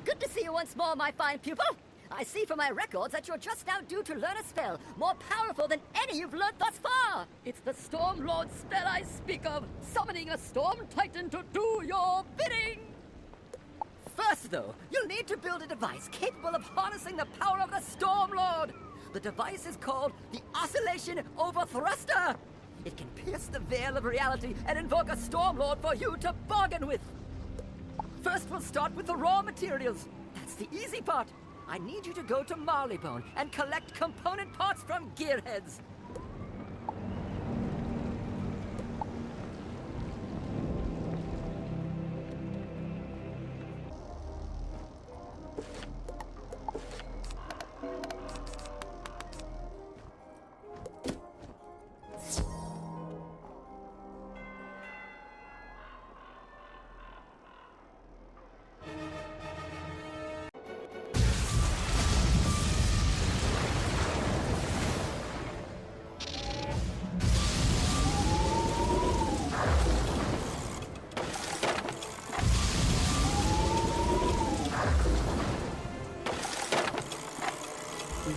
Good to see you once more, my fine pupil. I see from my records that you're just now due to learn a spell more powerful than any you've learned thus far. It's the Storm Lord spell I speak of, summoning a Storm Titan to do your bidding. First, though, you'll need to build a device capable of harnessing the power of the Storm Lord. The device is called the Oscillation Overthruster. It can pierce the veil of reality and invoke a Storm Lord for you to bargain with. First, we'll start with the raw materials. That's the easy part. I need you to go to Marleybone and collect component parts from gearheads.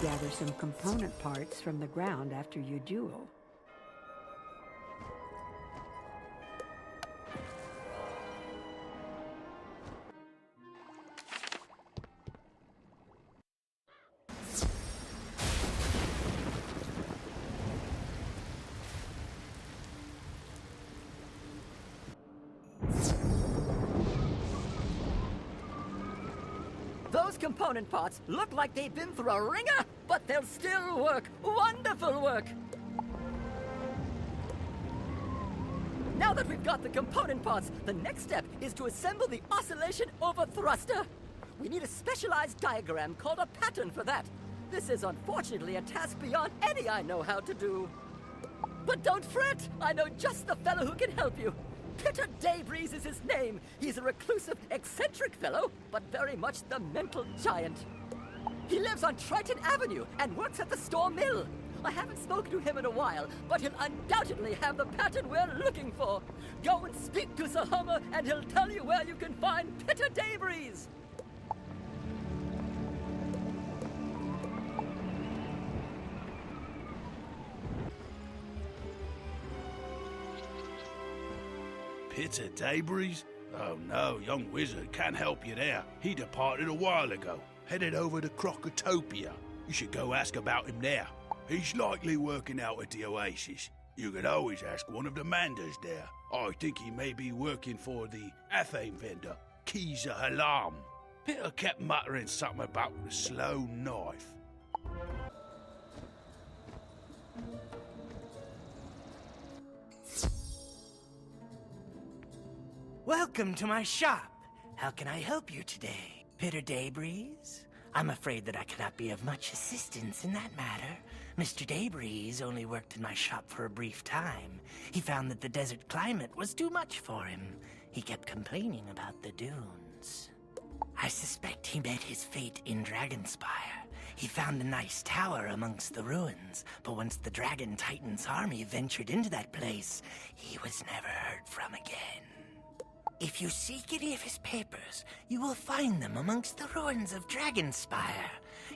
Gather some component parts from the ground after you duel. Those component parts look like they've been through a wringer, but they'll still work. Wonderful work! Now that we've got the component parts, the next step is to assemble the Oscillation Overthruster. We need a specialized diagram called a pattern for that. This is unfortunately a task beyond any I know how to do. But don't fret! I know just the fellow who can help you. Peter Daybreeze is his name. He's a reclusive, eccentric fellow, but very much the mental giant. He lives on Triton Avenue and works at the Storm Mill. I haven't spoken to him in a while, but he'll undoubtedly have the pattern we're looking for. Go and speak to Sir Homer, and he'll tell you where you can find Peter Daybreeze. Peter Daybreeze? Oh no, young wizard can't help you there. He departed a while ago, headed over to Crocotopia. You should go ask about him there. He's likely working out at the Oasis. You could always ask one of the manders there. I think he may be working for the Athame vendor, Keza Halam. Peter kept muttering something about the slow knife. Welcome to my shop. How can I help you today? Peter Daybreeze? I'm afraid that I cannot be of much assistance in that matter. Mr. Daybreeze only worked in my shop for a brief time. He found that the desert climate was too much for him. He kept complaining about the dunes. I suspect he met his fate in Dragonspire. He found a nice tower amongst the ruins, but once the Dragon Titan's army ventured into that place, he was never heard from again. If you seek any of his papers, you will find them amongst the ruins of Dragonspire.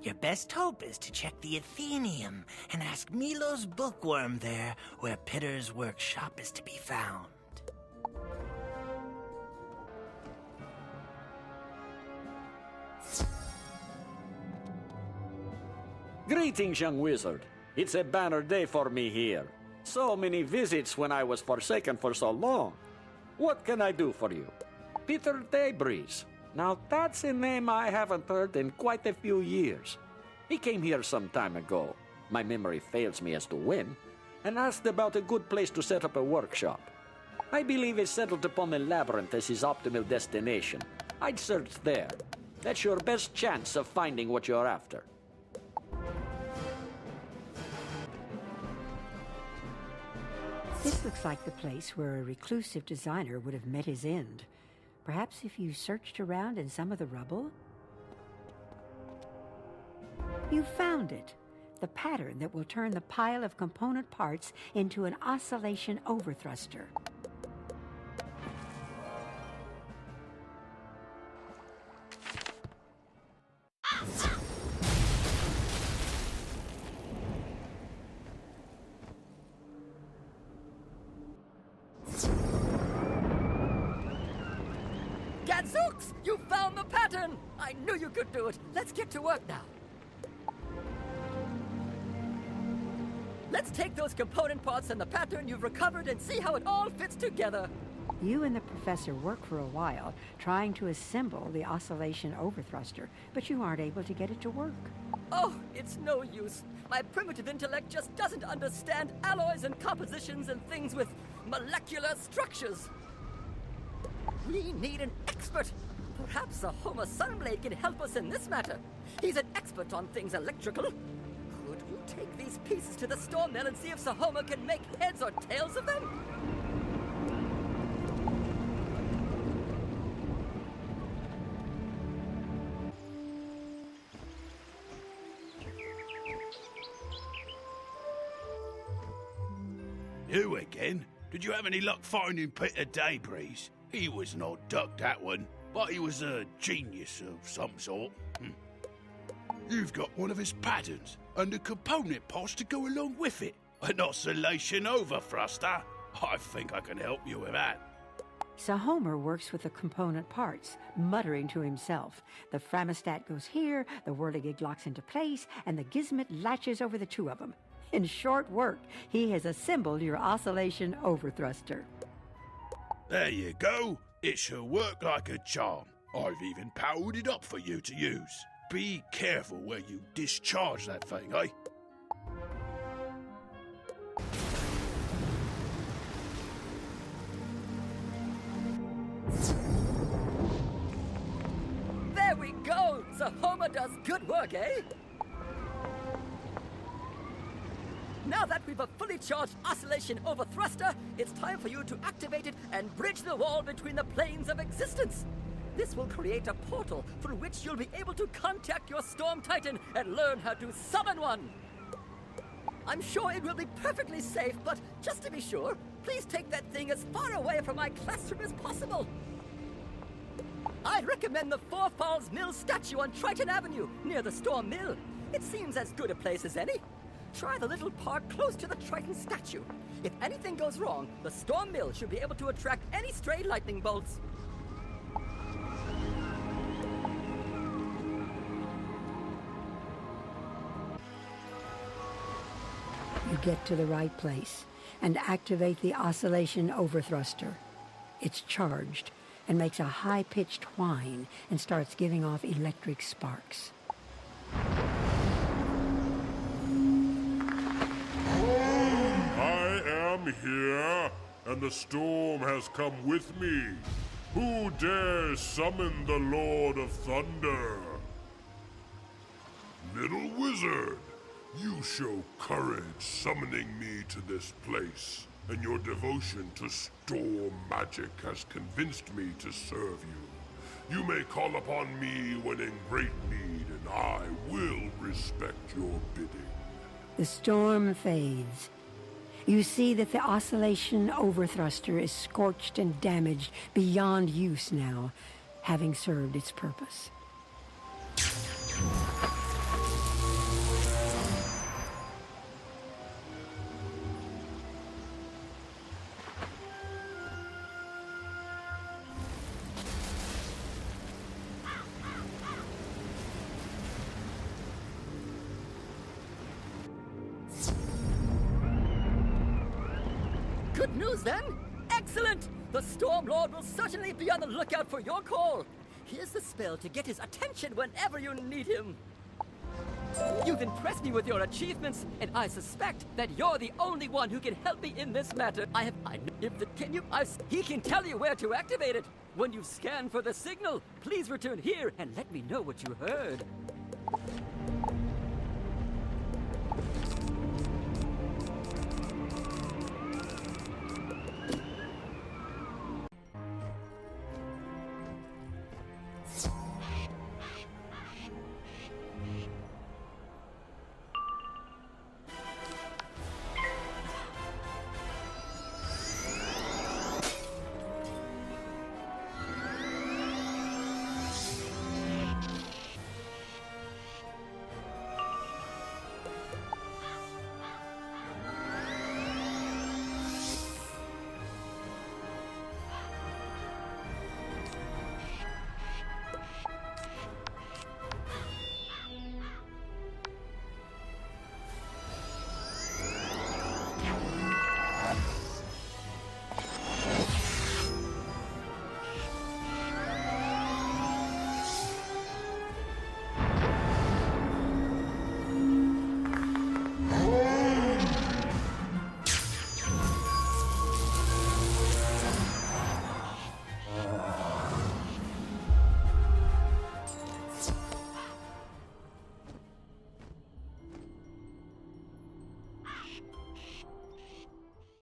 Your best hope is to check the Athenaeum and ask Milo's bookworm there where Peter's workshop is to be found. Greetings, young wizard. It's a banner day for me here. So many visits when I was forsaken for so long. What can I do for you? Peter Daybreeze. Now that's a name I haven't heard in quite a few years. He came here some time ago, my memory fails me as to when, and asked about a good place to set up a workshop. I believe he settled upon the labyrinth as his optimal destination. I'd search there. That's your best chance of finding what you're after. This looks like the place where a reclusive designer would have met his end. Perhaps if you searched around in some of the rubble? You found it. The pattern that will turn the pile of component parts into an Oscillation Overthruster. Gadzooks! You found the pattern! I knew you could do it. Let's get to work now. Let's take those component parts and the pattern you've recovered and see how it all fits together. You and the professor work for a while, trying to assemble the Oscillation Overthruster, but you aren't able to get it to work. Oh, it's no use. My primitive intellect just doesn't understand alloys and compositions and things with molecular structures. We need an expert. Perhaps a Homer Sunblade can help us in this matter. He's an expert on things electrical. Could we take these pieces to the storm mill and see if Sahoma can make heads or tails of them? You again? Did you have any luck finding Peter Daybreeze? He was no duck, that one, but he was a genius of some sort. You've got one of his patterns, and the component parts to go along with it. An Oscillation Overthruster. I think I can help you with that. So Homer works with the component parts, muttering to himself. The Framostat goes here, the whirligig locks into place, and the Gizmit latches over the two of them. In short work, he has assembled your Oscillation Overthruster. There you go. It should work like a charm. I've even powered it up for you to use. Be careful where you discharge that thing, eh? There we go! Sahoma does good work, eh? Now that we've a fully charged Oscillation Overthruster, it's time for you to activate it and bridge the wall between the planes of existence. This will create a portal through which you'll be able to contact your Storm Titan and learn how to summon one. I'm sure it will be perfectly safe, but just to be sure, please take that thing as far away from my classroom as possible. I'd recommend the Four Falls Mill statue on Triton Avenue, near the Storm Mill. It seems as good a place as any. Try the little park close to the Triton statue. If anything goes wrong, the Storm Mill should be able to attract any stray lightning bolts. You get to the right place and activate the Oscillation Overthruster. It's charged and makes a high-pitched whine and starts giving off electric sparks. I am here, and the storm has come with me. Who dares summon the Lord of Thunder? Little wizard, you show courage summoning me to this place, and your devotion to storm magic has convinced me to serve you. You may call upon me when in great need, and I will respect your bidding. The storm fades. You see that the Oscillation Overthruster is scorched and damaged beyond use now, having served its purpose. Good news then? Excellent! The Storm Lord will certainly be on the lookout for your call. Here's the spell to get his attention whenever you need him. You've impressed me with your achievements, and I suspect that you're the only one who can help me in this matter. He can tell you where to activate it. When you scan for the signal, please return here and let me know what you heard.